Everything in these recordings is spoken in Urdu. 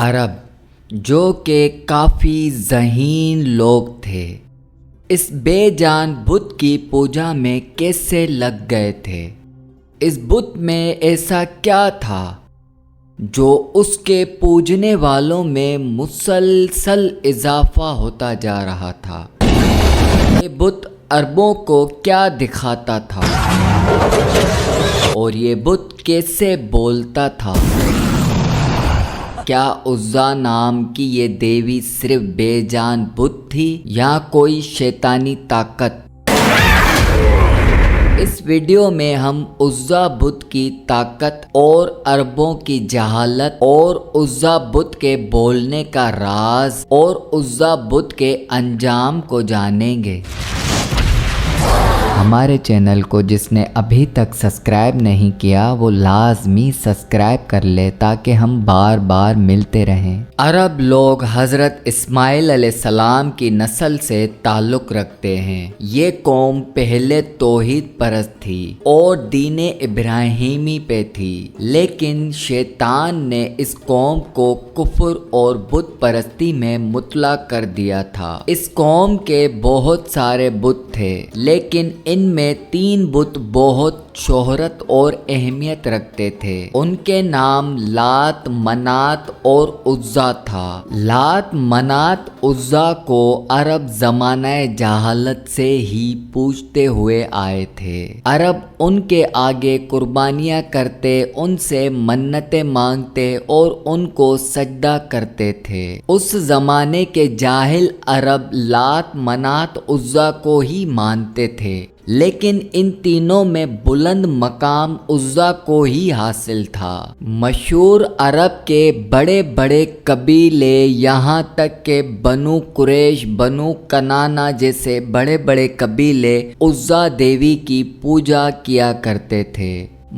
عرب جو کہ کافی ذہین لوگ تھے اس بے جان بت کی پوجا میں کیسے لگ گئے تھے؟ اس بت میں ایسا کیا تھا جو اس کے پوجنے والوں میں مسلسل اضافہ ہوتا جا رہا تھا؟ یہ بت عربوں کو کیا دکھاتا تھا اور یہ بت کیسے بولتا تھا؟ کیا عزا نام کی یہ دیوی صرف بے جان بت تھی یا کوئی شیطانی طاقت؟ اس ویڈیو میں ہم عزا بت کی طاقت اور عربوں کی جہالت اور عزا بت کے بولنے کا راز اور عزا بت کے انجام کو جانیں گے۔ ہمارے چینل کو جس نے ابھی تک سبسکرائب نہیں کیا وہ لازمی سبسکرائب کر لے تاکہ ہم بار بار ملتے رہیں۔ عرب لوگ حضرت اسماعیل علیہ السلام کی نسل سے تعلق رکھتے ہیں۔ یہ قوم پہلے توحید پرست تھی اور دین ابراہیمی پہ تھی، لیکن شیطان نے اس قوم کو کفر اور بت پرستی میں مطلع کر دیا تھا۔ اس قوم کے بہت سارے بت تھے، لیکن ان میں 3 بت بہت شہرت اور اہمیت رکھتے تھے۔ ان کے نام لات، منات اور عزا تھا۔ لات، منات، عزا کو عرب زمانہ جہالت سے ہی پوجتے ہوئے آئے تھے۔ عرب ان کے آگے قربانیاں کرتے، ان سے منتیں مانگتے اور ان کو سجدہ کرتے تھے۔ اس زمانے کے جاہل عرب لات، منات، عزا کو ہی مانتے تھے، لیکن ان تینوں میں بلند مقام عزا کو ہی حاصل تھا۔ مشہور عرب کے بڑے بڑے قبیلے یہاں تک کہ بنو قریش، بنو کنانہ جیسے بڑے بڑے قبیلے عزا دیوی کی پوجا کیا کرتے تھے۔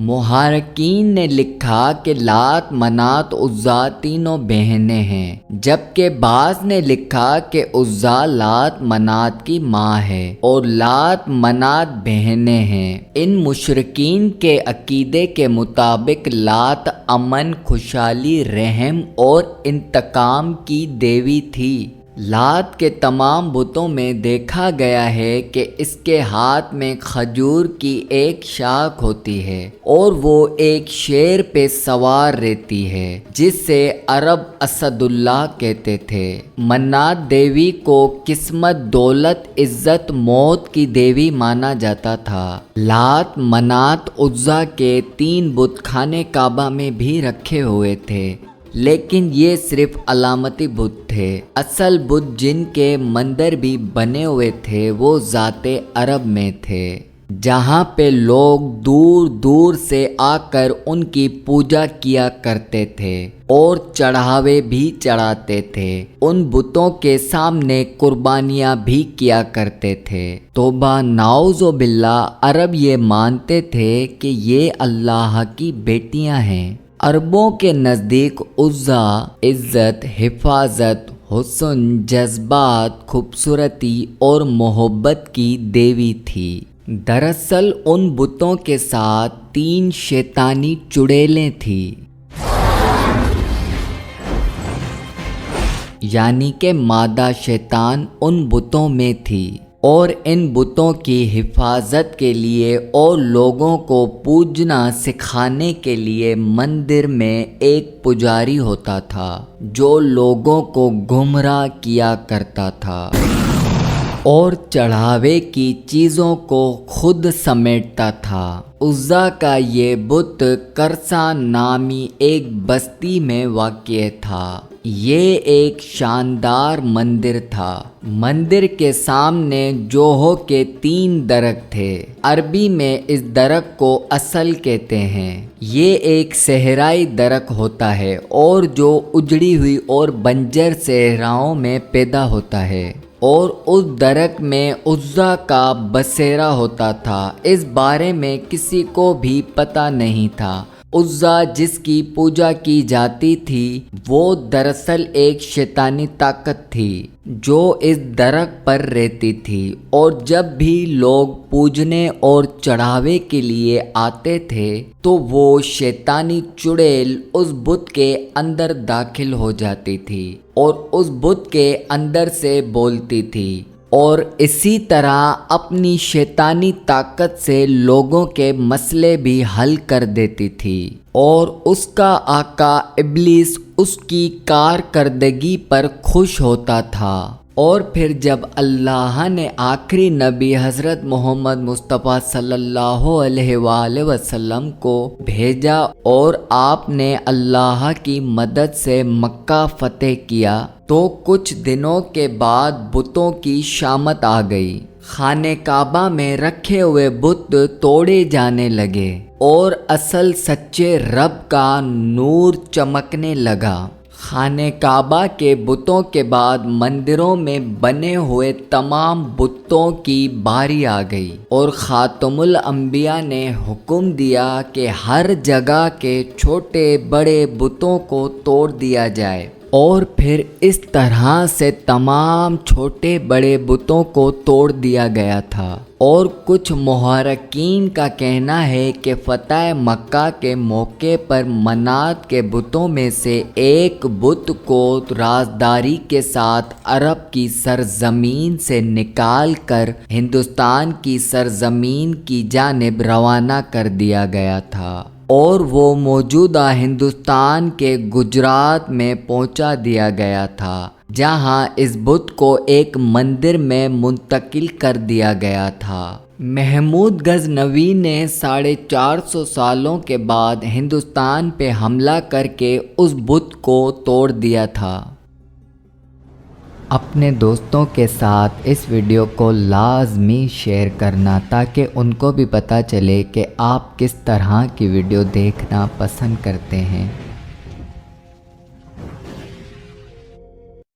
محققین نے لکھا کہ لات، منات، عزا تینوں بہنیں ہیں، جبکہ بعض نے لکھا کہ عزا لات منات کی ماں ہے اور لات منات بہنیں ہیں۔ ان مشرکین کے عقیدے کے مطابق لات امن، خوشحالی، رحم اور انتقام کی دیوی تھی۔ لات کے تمام بتوں میں دیکھا گیا ہے کہ اس کے ہاتھ میں کھجور کی ایک شاخ ہوتی ہے اور وہ ایک شیر پہ سوار رہتی ہے، جس سے عرب اسد اللہ کہتے تھے۔ منات دیوی کو قسمت، دولت، عزت، موت کی دیوی مانا جاتا تھا۔ لات، منات، عزا کے 3 بت خانہ کعبہ میں بھی رکھے ہوئے تھے، لیکن یہ صرف علامتی بت تھے۔ اصل بت جن کے مندر بھی بنے ہوئے تھے وہ ذات عرب میں تھے، جہاں پہ لوگ دور دور سے آ کر ان کی پوجا کیا کرتے تھے اور چڑھاوے بھی چڑھاتے تھے۔ ان بتوں کے سامنے قربانیاں بھی کیا کرتے تھے۔ توبہ نعوذ باللہ، عرب یہ مانتے تھے کہ یہ اللہ کی بیٹیاں ہیں۔ عربوں کے نزدیک عزا عزت، حفاظت، حسن، جذبات، خوبصورتی اور محبت کی دیوی تھی۔ دراصل ان بتوں کے ساتھ 3 شیطانی چڑیلیں تھیں، یعنی کہ مادہ شیطان ان بتوں میں تھی، اور ان بتوں کی حفاظت کے لیے اور لوگوں کو پوجنا سکھانے کے لیے مندر میں ایک پجاری ہوتا تھا جو لوگوں کو گمراہ کیا کرتا تھا اور چڑھاوے کی چیزوں کو خود سمیٹتا تھا۔ عزا کا یہ بت کرسان نامی ایک بستی میں واقع تھا۔ یہ ایک شاندار مندر تھا۔ مندر کے سامنے جوہو کے 3 درخت تھے۔ عربی میں اس درخت کو اصل کہتے ہیں۔ یہ ایک صحرائی درخت ہوتا ہے اور جو اجڑی ہوئی اور بنجر صحراؤں میں پیدا ہوتا ہے، اور اس درخت میں عزا کا بسیرا ہوتا تھا۔ اس بارے میں کسی کو بھی پتہ نہیں تھا عزا جس کی پوجا کی جاتی تھی وہ دراصل ایک شیطانی طاقت تھی جو اس درخت پر رہتی تھی، اور جب بھی لوگ پوجنے اور چڑھاوے کے لیے آتے تھے تو وہ شیطانی چڑیل اس بت کے اندر داخل ہو جاتی تھی اور اس بت کے اندر سے بولتی تھی، اور اسی طرح اپنی شیطانی طاقت سے لوگوں کے مسئلے بھی حل کر دیتی تھی، اور اس کا آقا ابلیس اس کی کارکردگی پر خوش ہوتا تھا۔ اور پھر جب اللہ نے آخری نبی حضرت محمد مصطفیٰ صلی اللہ علیہ وآلہ وسلم کو بھیجا اور آپ نے اللہ کی مدد سے مکہ فتح کیا تو کچھ دنوں کے بعد بتوں کی شامت آ گئی۔ خانہ کعبہ میں رکھے ہوئے بت توڑے جانے لگے اور اصل سچے رب کا نور چمکنے لگا۔ خانہ کعبہ کے بتوں کے بعد مندروں میں بنے ہوئے تمام بتوں کی باری آ گئی، اور خاتم الانبیاء نے حکم دیا کہ ہر جگہ کے چھوٹے بڑے بتوں کو توڑ دیا جائے، اور پھر اس طرح سے تمام چھوٹے بڑے بتوں کو توڑ دیا گیا تھا۔ اور کچھ محرکین کا کہنا ہے کہ فتح مکہ کے موقع پر منات کے بتوں میں سے ایک بت کو رازداری کے ساتھ عرب کی سرزمین سے نکال کر ہندوستان کی سرزمین کی جانب روانہ کر دیا گیا تھا، اور وہ موجودہ ہندوستان کے گجرات میں پہنچا دیا گیا تھا، جہاں اس بت کو ایک مندر میں منتقل کر دیا گیا تھا۔ محمود غزنوی نے 450 سالوں کے بعد ہندوستان پہ حملہ کر کے اس بت کو توڑ دیا تھا۔ اپنے دوستوں کے ساتھ اس ویڈیو کو لازمی شیئر کرنا تاکہ ان کو بھی پتہ چلے کہ آپ کس طرح کی ویڈیو دیکھنا پسند کرتے ہیں۔